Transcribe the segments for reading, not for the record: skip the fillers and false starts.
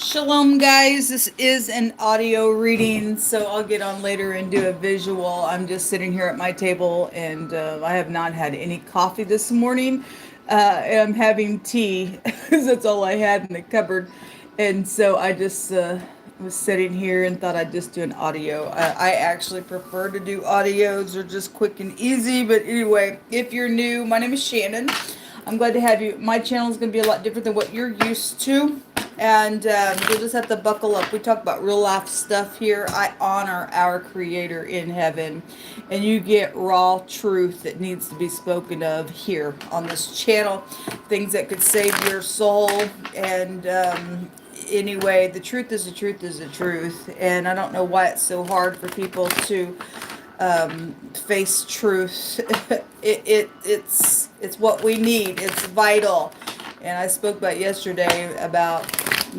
Shalom, guys. This is an audio reading, so I'll get on later and do a visual. I'm just sitting here at my table, and I have not had any coffee this morning. I'm having tea because that's all I had in the cupboard, and so I just was sitting here and thought I'd just do an audio. I actually prefer to do audios; they're just quick and easy. But anyway, if you're new, my name is Shannon. I'm glad to have you. My channel is going to be a lot different than what you're used to. And you'll just have to buckle up. We talk about real life stuff here. I honor our Creator in heaven. And you get raw truth that needs to be spoken of here on this channel. Things that could save your soul. And anyway, the truth is the truth is the truth. And I don't know why it's so hard for people to face truth. It's what we need. It's vital. And I spoke about yesterday about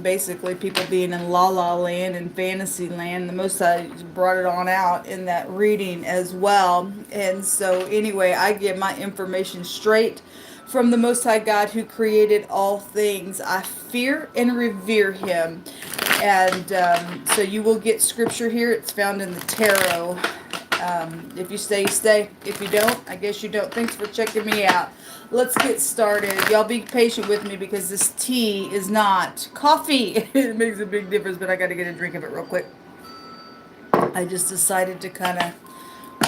basically people being in la la land and fantasy land. The Most High brought it on out in that reading as well. And so anyway, I get my information straight from the Most High God who created all things. I fear and revere Him. And so you will get scripture here. It's found in the tarot. If you stay, you stay. If you don't, I guess you don't. Thanks for checking me out. Let's get started. Y'all be patient with me because this tea is not coffee. It makes a big difference, but I got to get a drink of it real quick. I just decided to kind of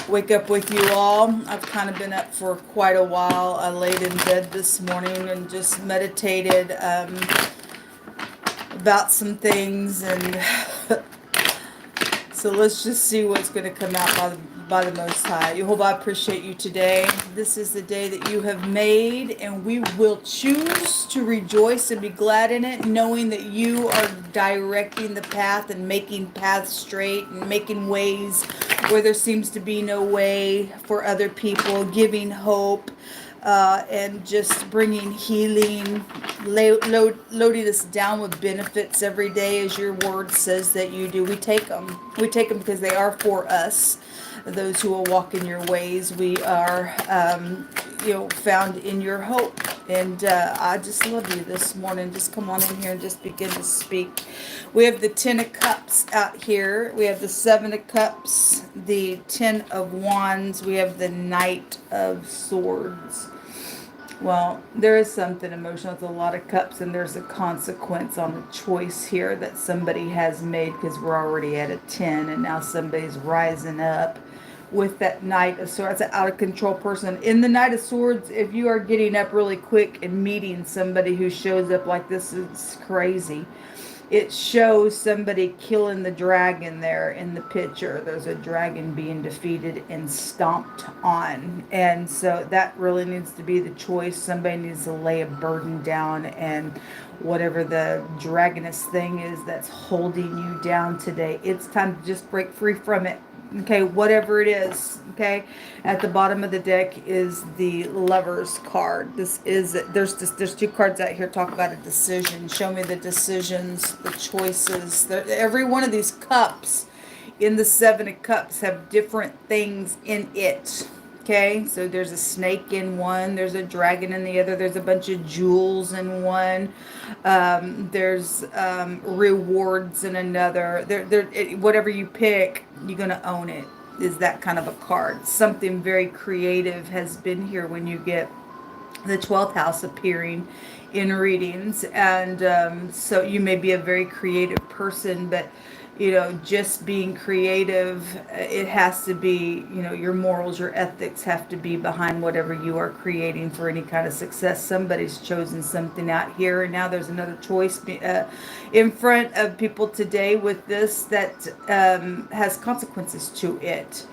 wake up with you all. I've kind of been up for quite a while. I laid in bed this morning and just meditated about some things, and so let's just see what's going to come out by the Most High. Jehovah, I appreciate you today. This is the day that you have made, and we will choose to rejoice and be glad in it, knowing that you are directing the path and making paths straight and making ways where there seems to be no way for other people, giving hope. And just bringing healing, loading us down with benefits every day, as your word says that you do. We take them. We take them because they are for us. Those who will walk in your ways, we are, found in your hope. And I just love you this morning. Just come on in here and just begin to speak. We have the Ten of Cups out here. We have the Seven of Cups, the Ten of Wands. We have the Knight of Swords. Well, there is something emotional. It's a lot of cups, and there's a consequence on the choice here that somebody has made, because we're already at a 10, and now somebody's rising up with that Knight of Swords. That's an out of control person. In the Knight of Swords, if you are getting up really quick and meeting somebody who shows up like this, it's crazy. It shows somebody killing the dragon there in the picture. There's a dragon being defeated and stomped on. And so that really needs to be the choice. Somebody needs to lay a burden down, and whatever the dragoness thing is that's holding you down today, it's time to just break free from it. Okay, whatever it is. Okay, at the bottom of the deck is the Lover's card. There's two cards out here talk about a decision. Show me the decisions, the choices. Every one of these cups in the Seven of Cups have different things in it. Okay, so there's a snake in one, there's a dragon in the other, there's a bunch of jewels in one, there's rewards in another. Whatever you pick, you're going to own it, is that kind of a card. Something very creative has been here when you get the 12th house appearing in readings. And so you may be a very creative person, but just being creative, it has to be, your morals, your ethics have to be behind whatever you are creating for any kind of success. Somebody's chosen something out here, and now there's another choice in front of people today with this that has consequences to it.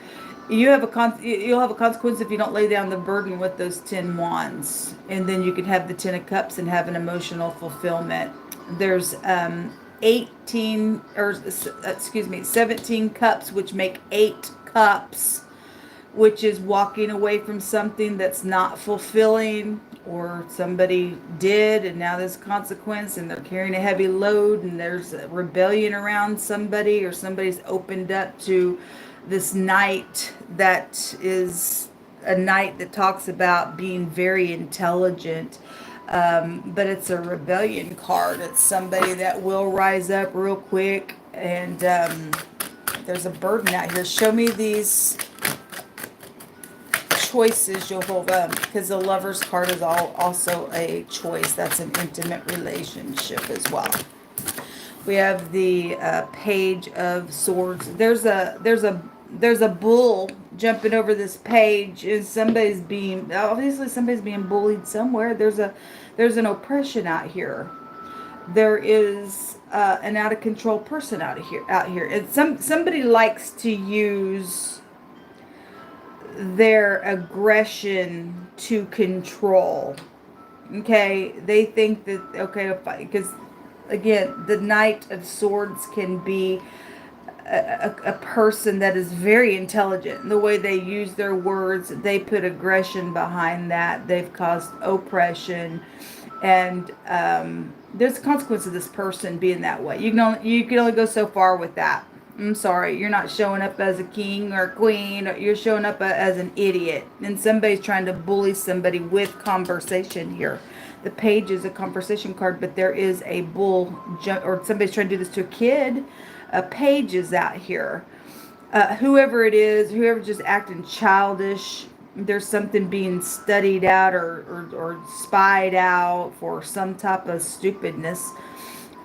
You'll have a consequence if you don't lay down the burden with those 10 wands, and then you can have the 10 of cups and have an emotional fulfillment. There's 17 cups, which make 8 cups, which is walking away from something that's not fulfilling, or somebody did and now there's consequence, and they're carrying a heavy load, and there's a rebellion around somebody, or somebody's opened up to this night that is a knight that talks about being very intelligent, but it's a rebellion card. It's somebody that will rise up real quick, and there's a burden out here. Show me these choices, Jehovah, because the Lover's card is also a choice. That's an intimate relationship as well. We have the Page of Swords. There's a bull jumping over this page, and obviously somebody's being bullied somewhere. There's an oppression out here. There is an out of control person out here. And somebody likes to use their aggression to control. Okay, they think that, okay, because again, the Knight of Swords can be a person that is very intelligent. The way they use their words, they put aggression behind that. They've caused oppression, and there's a consequence of this person being that way. You can only go so far with that. I'm sorry, you're not showing up as a king or a queen. You're showing up as an idiot, and somebody's trying to bully somebody with conversation here. The Page is a conversation card, but there is a bull or somebody's trying to do this to a kid. A Page is out here. Whoever it is, whoever just acting childish, there's something being studied out or spied out for some type of stupidness.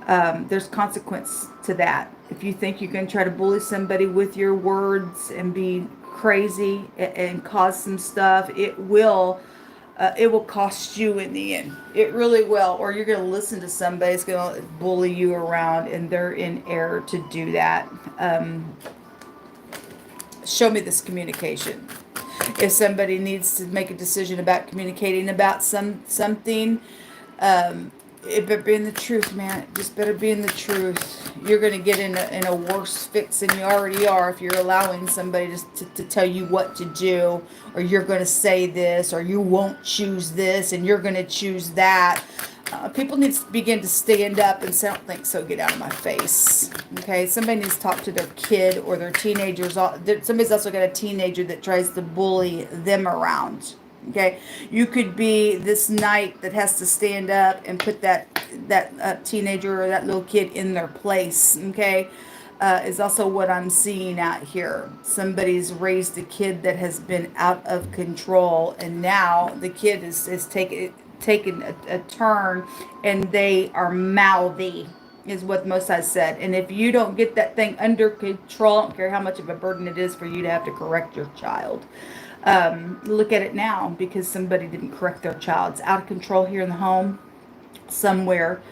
There's consequence to that. If you think you can try to bully somebody with your words and be crazy and cause some stuff, it will cost you in the end. It really will. Or you're going to listen to somebody that's going to bully you around, and they're in error to do that. Show me this communication. If somebody needs to make a decision about communicating about something, it better be in the truth, man. It just better be in the truth. You're going to get in a worse fix than you already are if you're allowing somebody to tell you what to do, or you're going to say this, or you won't choose this, and you're going to choose that. People need to begin to stand up and say, I don't think so, get out of my face. Okay, somebody needs to talk to their kid or their teenagers. Somebody's also got a teenager that tries to bully them around. Okay, you could be this knight that has to stand up and put that teenager or that little kid in their place. Okay, is also what I'm seeing out here. Somebody's raised a kid that has been out of control, and now the kid is taken a turn, and they are mouthy, is what Most High said. And if you don't get that thing under control, I don't care how much of a burden it is for you to have to correct your child. Look at it now, because somebody didn't correct their child. It's out of control here in the home somewhere.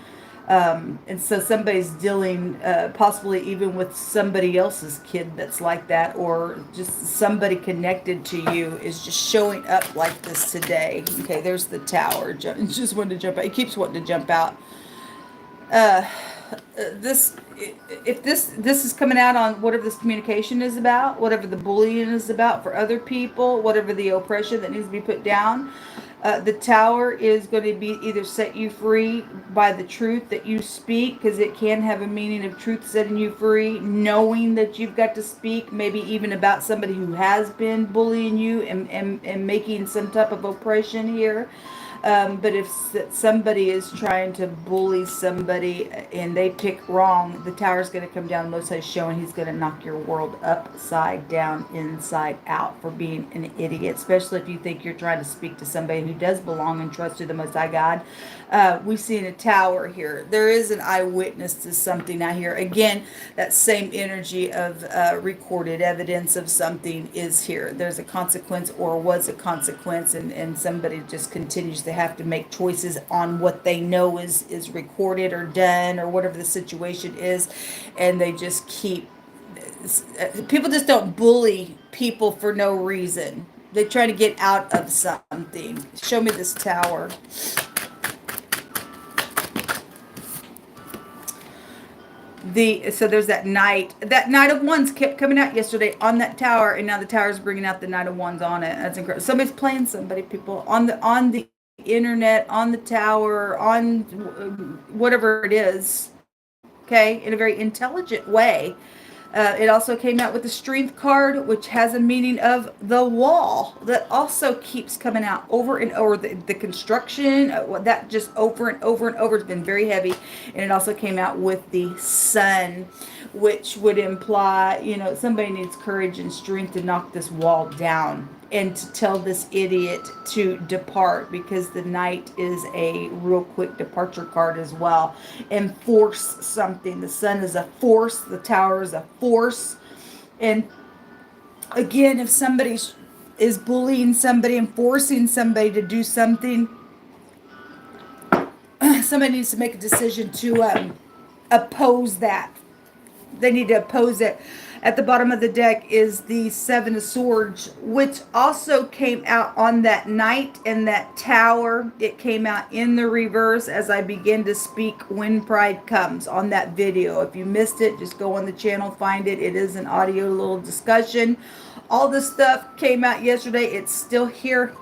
And so somebody's dealing possibly even with somebody else's kid that's like that, or just somebody connected to you is just showing up like this today. Okay, there's the Tower. Just wanted to jump out. It keeps wanting to jump out. This is coming out on whatever this communication is about, whatever the bullying is about for other people, whatever the oppression that needs to be put down. The Tower is going to be either set you free by the truth that you speak, because it can have a meaning of truth setting you free, knowing that you've got to speak, maybe even about somebody who has been bullying you and making some type of oppression here. But if somebody is trying to bully somebody and they pick wrong, the Tower's going to come down. Most High showing he's going to knock your world upside down, inside out, for being an idiot. Especially if you think you're trying to speak to somebody who does belong and trust to the Most High God. We see in a Tower here, there is an eyewitness to something out here. Again, that same energy of recorded evidence of something is here. There's a consequence, or was a consequence, and somebody just continues to have to make choices on what they know is recorded or done, or whatever the situation is, and they just keep. People just don't bully people for no reason. They try to get out of something. Show me this Tower. So there's that Knight of Wands kept coming out yesterday on that Tower, and now the Tower's bringing out the Knight of Wands on it. That's incredible. Somebody's playing somebody, people, on the internet, on the Tower, on whatever it is. Okay, in a very intelligent way. It also came out with the strength card, which has a meaning of the wall that also keeps coming out over and over. The construction, that just over and over and over has been very heavy. And it also came out with the sun, which would imply, somebody needs courage and strength to knock this wall down and to tell this idiot to depart, because the knight is a real quick departure card as well, and force something. The sun is a force, the tower is a force. And again, if somebody is bullying somebody and forcing somebody to do something, somebody needs to make a decision to oppose that. They need to oppose it. At the bottom of the deck is the Seven of Swords, which also came out on that knight and that tower. It came out in the reverse as I begin to speak when Pride comes on that video. If you missed it, just go on the channel, find it. It is an audio little discussion. All this stuff came out yesterday. It's still here.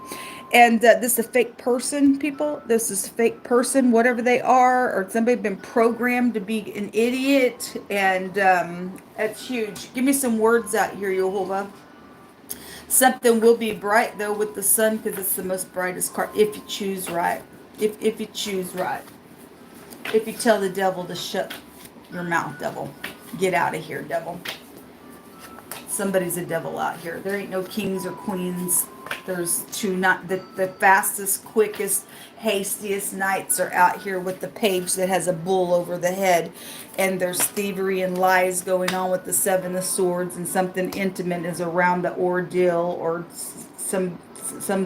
And this is a fake person, people. This is a fake person, whatever they are, or somebody been programmed to be an idiot. And that's huge. Give me some words out here, Yehovah. Something will be bright, though, with the sun, because it's the most brightest card, if you choose right. If you choose right. If you tell the devil to shut your mouth, devil. Get out of here, devil. Somebody's a devil out here. There ain't no kings or queens. There's two, not the fastest, quickest, hastiest knights are out here with the page that has a bull over the head. And there's thievery and lies going on with the Seven of Swords, and something intimate is around the ordeal, or some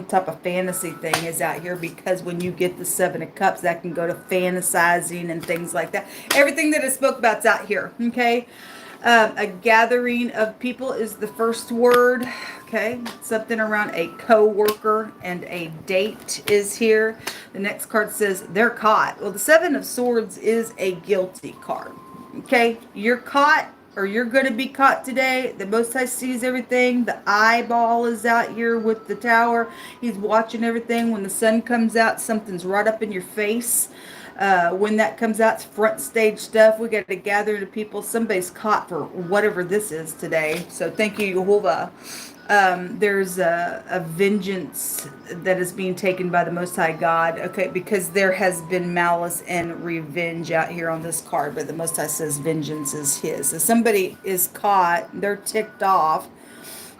type of fantasy thing is out here, because when you get the Seven of Cups, that can go to fantasizing and things like that. Everything that I spoke about's out here, okay? A gathering of people is the first word. Okay, something around a co-worker and a date is here. The next card says they're caught. Well, the Seven of Swords is a guilty card. Okay, you're caught, or you're going to be caught today. The Most High sees everything. The eyeball is out here with the tower. He's watching everything. When the sun comes out, something's right up in your face. When that comes out, it's front stage stuff. We got to gather the people. Somebody's caught for whatever this is today. So thank you, Yehovah. There's a vengeance that is being taken by the Most High God. Okay, because there has been malice and revenge out here on this card. But the Most High says vengeance is his. So somebody is caught. They're ticked off.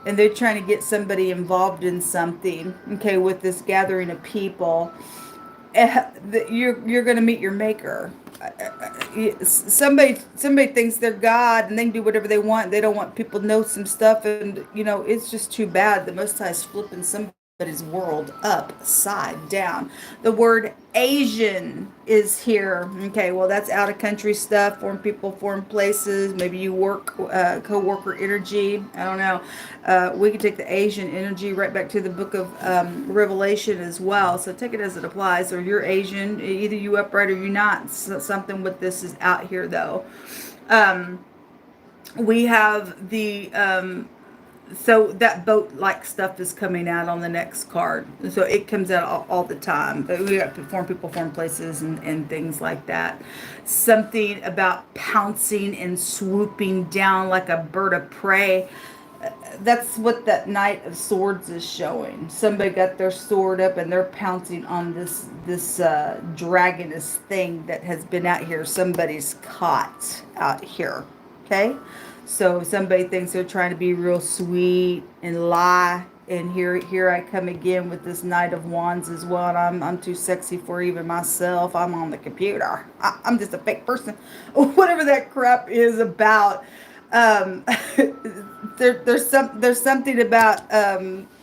And they're trying to get somebody involved in something. Okay, with this gathering of people. You're going to meet your maker. Somebody thinks they're God and they can do whatever they want. They don't want people to know some stuff, and it's just too bad. The Most High is flipping somebody's world upside down. The word Asian is here. Okay, well, that's out of country stuff. Foreign people, foreign places. Maybe you work co-worker energy. I don't know. We can take the Asian energy right back to the book of Revelation as well. So take it as it applies. Or you're Asian, either you upright or you're not. So something with this is out here, though. We have the so that boat-like stuff is coming out on the next card. So it comes out all the time. But we got foreign people, foreign places, and things like that. Something about pouncing and swooping down like a bird of prey. That's what that Knight of Swords is showing. Somebody got their sword up and they're pouncing on this dragonous thing that has been out here. Somebody's caught out here. Okay? So somebody thinks they're trying to be real sweet and lie. And here I come again with this Knight of Wands as well. And I'm too sexy for even myself. I'm on the computer. I'm just a fake person. Whatever that crap is about. There's something about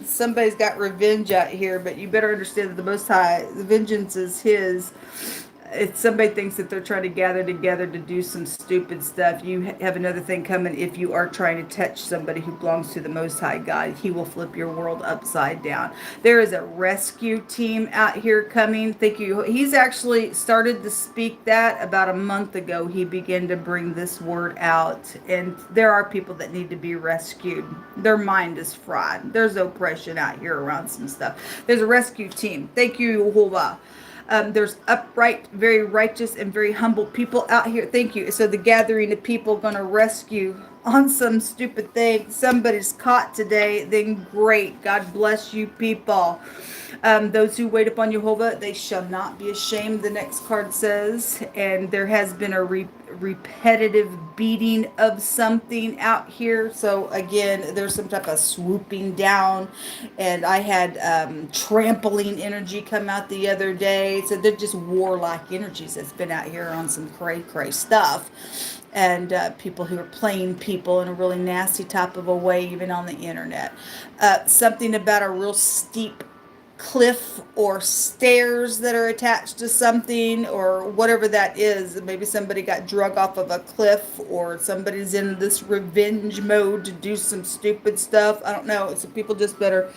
somebody's got revenge out here. But you better understand that the Most High, the vengeance is his. If somebody thinks that they're trying to gather together to do some stupid stuff, you have another thing coming. If you are trying to touch somebody who belongs to the Most High God, he will flip your world upside down. There is a rescue team out here coming. Thank you. He's actually started to speak that about a month ago. He began to bring this word out. And there are people that need to be rescued. Their mind is fried. There's oppression out here around some stuff. There's a rescue team. Thank you, Yehovah. There's upright, very righteous, and very humble people out here. Thank you. So the gathering of people going to rescue on some stupid thing. Somebody's caught today, then great. God bless you people. Those who wait upon Jehovah, they shall not be ashamed, the next card says. And there has been a repetitive beating of something out here. So again, there's some type of swooping down. And I had trampling energy come out the other day. So they're just warlike energies that's been out here on some cray stuff. And people who are playing people in a really nasty type of a way, even on the internet. Something about a real steep cliff or stairs that are attached to something or whatever that is. Maybe somebody got drug off of a cliff, or somebody's in this revenge mode to do some stupid stuff. I don't know. So people just better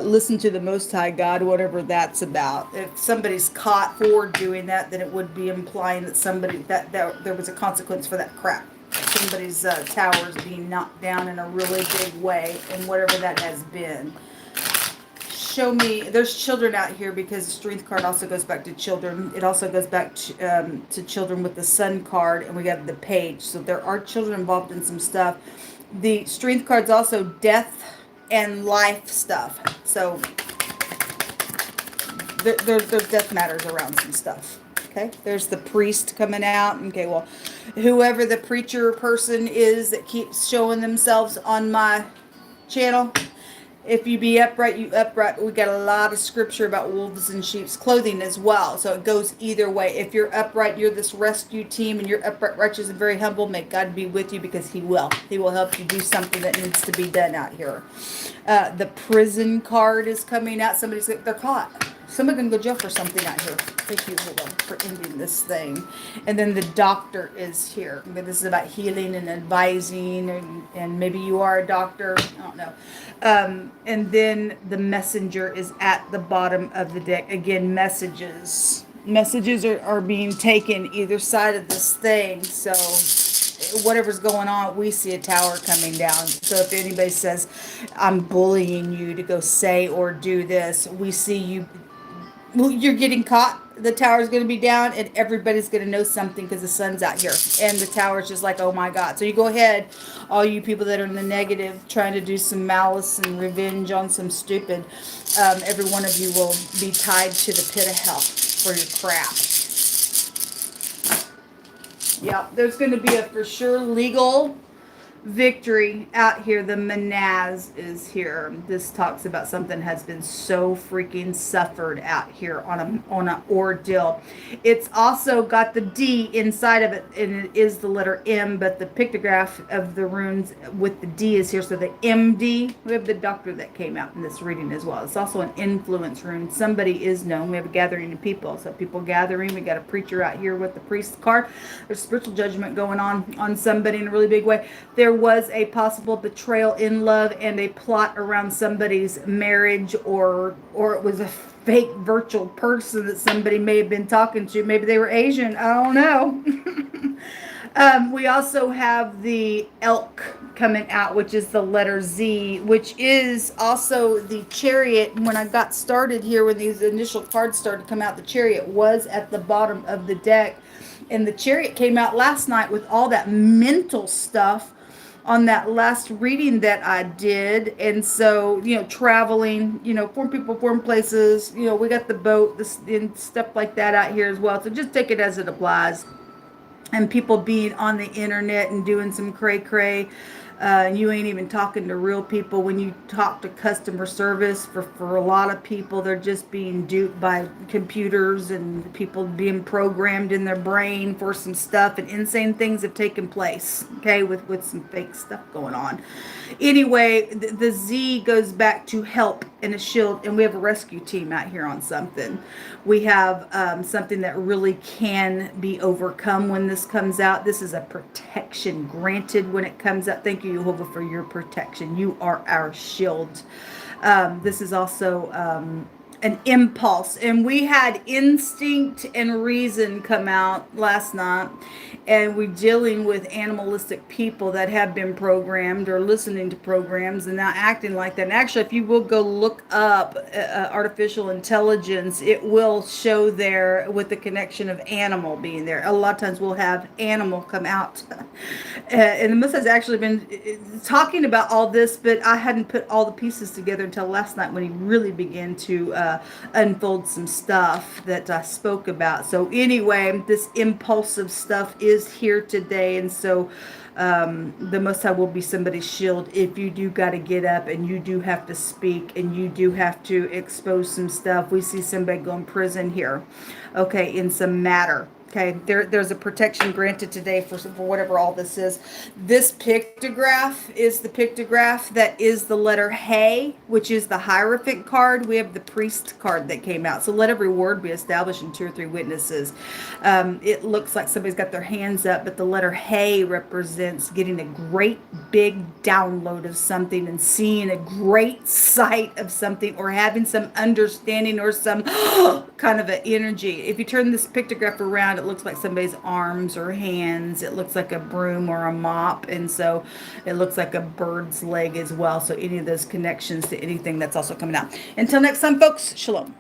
listen to the Most High God, whatever that's about. If somebody's caught for doing that, then it would be implying that somebody that there was a consequence for that crap. Somebody's towers being knocked down in a really big way, and whatever that has been. Show me. There's children out here, because the strength card also goes back to children. It also goes back to children with the sun card, and we got the page. So there are children involved in some stuff. The strength card's also death and life stuff. So there's death matters around some stuff. Okay, there's the priest coming out. Okay, well, whoever the preacher person is that keeps showing themselves on my channel, if you be upright, you upright. We got a lot of scripture about wolves in sheep's clothing as well. So it goes either way. If you're upright, you're this rescue team, and you're upright, righteous, and very humble, may God be with you, because He will. He will help you do something that needs to be done out here. The prison card is coming out. They're caught. Somebody can go to jail for something out here. Thank you, hold on, for ending this thing. And then the doctor is here. This is about healing and advising, and maybe you are a doctor. I don't know. And then the messenger is at the bottom of the deck. Again, messages. Messages are being taken either side of this thing. So whatever's going on, we see a tower coming down. So if anybody says, I'm bullying you to go say or do this, we see you. You're getting caught. The tower's going to be down, and everybody's going to know something, because the sun's out here, and the tower's just like, oh my God. So you go ahead, all you people that are in the negative, trying to do some malice and revenge on some stupid, every one of you will be tied to the pit of hell for your crap. Yeah, there's going to be a for sure legal victory out here. The Manaz is here. This talks about something has been so freaking suffered out here on a ordeal. It's also got the D inside of it, and it is the letter M, but the pictograph of the runes with the D is here. So the MD, we have the doctor that came out in this reading as well. It's also an influence rune. Somebody is known. We have a gathering of people. So people gathering. We got a preacher out here with the priest card. There's spiritual judgment going on somebody in a really big way. There was a possible betrayal in love and a plot around somebody's marriage, or it was a fake virtual person that somebody may have been talking to. Maybe they were Asian. I don't know. We also have the elk coming out, which is the letter Z, which is also the chariot. When I got started here, when these initial cards started to come out, the chariot was at the bottom of the deck. And the chariot came out last night with all that mental stuff on that last reading that I did. And so, traveling, foreign people, foreign places, we got the boat, and stuff like that out here as well. So just take it as it applies. And people being on the internet and doing some cray-cray. You ain't even talking to real people. When you talk to customer service, for a lot of people, they're just being duped by computers, and people being programmed in their brain for some stuff, and insane things have taken place, okay, with some fake stuff going on. Anyway, the Z goes back to help and a shield, and we have a rescue team out here on something. We have something that really can be overcome when this comes out. This is a protection granted when it comes out. Thank you, Jehovah, for your protection. You are our shield. This is also an impulse, and we had instinct and reason come out last night, and we're dealing with animalistic people that have been programmed or listening to programs and now acting like that. And actually, if you will go look up artificial intelligence, it will show there with the connection of animal being there. A lot of times we'll have animal come out. And the Most has actually been talking about all this, but I hadn't put all the pieces together until last night when he really began to unfold some stuff that I spoke about. So anyway, this impulsive stuff is here today, and so the Most High will be somebody's shield if you do got to get up and you do have to speak and you do have to expose some stuff. We see somebody go in prison here, okay, in some matter. Okay, there's a protection granted today for whatever all this is. This pictograph is the pictograph that is the letter Hey, which is the Hierophant card. We have the priest card that came out. So let every word be established in 2 or 3 witnesses. It looks like somebody's got their hands up, but the letter Hey represents getting a great big download of something and seeing a great sight of something or having some understanding or some kind of an energy. If you turn this pictograph around, it looks like somebody's arms or hands. It looks like a broom or a mop. And so it looks like a bird's leg as well. So any of those connections to anything that's also coming out. Until next time, folks, shalom.